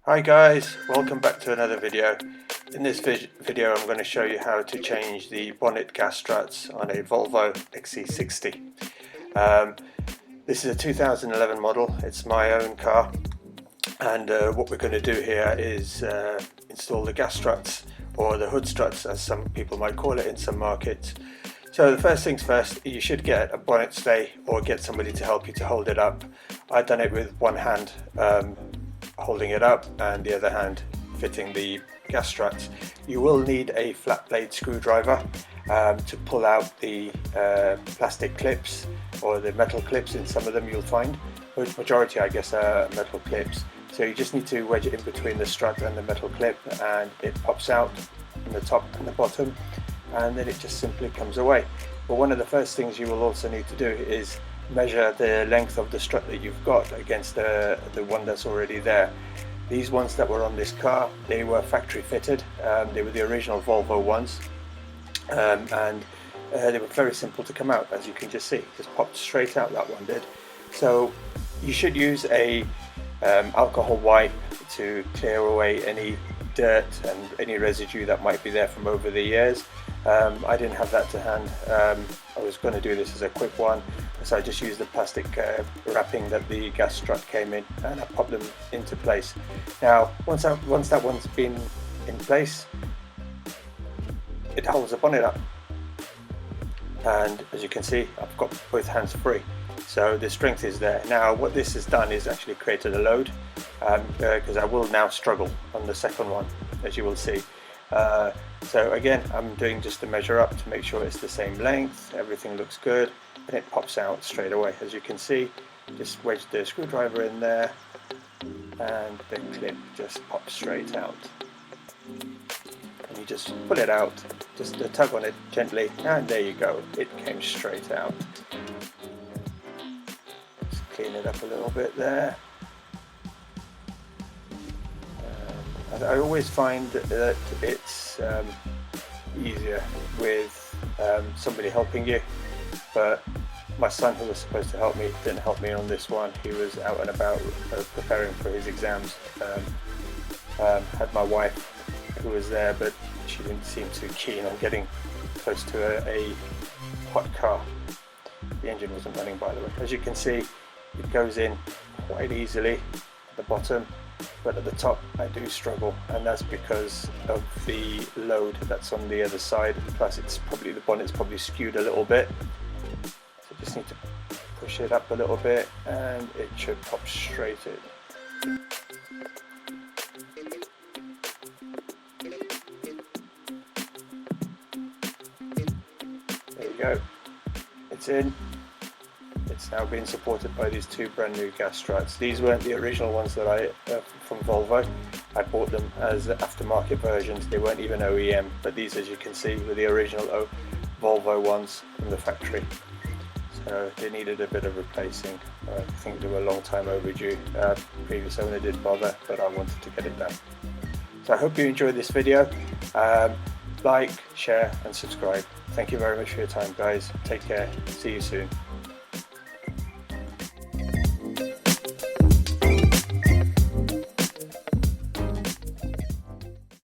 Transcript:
Hi guys, welcome back to another video. In this video I'm going to show you how to change the bonnet gas struts on a Volvo XC60. This is a 2011 model, it's my own car, and what we're going to do here is install the gas struts, or the hood struts as some people might call it in some markets. So the first things first, you should get a bonnet stay or get somebody to help you to hold it up. I've done it with one hand holding it up and the other hand fitting the gas struts. You will need a flat blade screwdriver to pull out the plastic clips or the metal clips. In some of them you'll find, but majority I guess are metal clips. So you just need to wedge it in between the strut and the metal clip, and it pops out from the top and the bottom, and then it just simply comes away. But one of the first things you will also need to do is measure the length of the strut that you've got against the one that's already there. These ones that were on this car, they were factory fitted. They were the original Volvo ones, and they were very simple to come out, as you can just see. Just popped straight out, that one did. So you should use a alcohol wipe to clear away any dirt and any residue that might be there from over the years. I didn't have that to hand. I was going to do this as a quick one, so I just used the plastic wrapping that the gas strut came in, and I popped them into place. Now once that one's been in place, it holds the bonnet up, and as you can see I've got both hands free, so the strength is there. Now what this has done is actually created a load, because I will now struggle on the second one, as you will see. So again, I'm doing just a measure up to make sure it's the same length, everything looks good, and it pops out straight away. As you can see, just wedge the screwdriver in there and the clip just pops straight out. And you just pull it out, just tug on it gently, and there you go, it came straight out. Just clean it up a little bit there. I always find that it's easier with somebody helping you, but my son, who was supposed to help me, didn't help me on this one. He was out and about preparing for his exams. Had my wife who was there, but she didn't seem too keen on getting close to a hot car. The engine wasn't running, by the way. As you can see, it goes in quite easily at the bottom, but at the top I do struggle, and that's because of the load that's on the other side. Plus the bonnet's probably skewed a little bit, so just need to push it up a little bit and it should pop straight in. There you go, it's in. It's now being supported by these two brand new gas struts. These weren't the original ones that I from Volvo. I bought them as aftermarket versions. They weren't even OEM, but these, as you can see, were the original Volvo ones from the factory. So they needed a bit of replacing. I think they were a long time overdue. Previous owner didn't bother, but I wanted to get it done. So I hope you enjoyed this video. Like, share and subscribe. Thank you very much for your time, guys. Take care. See you soon.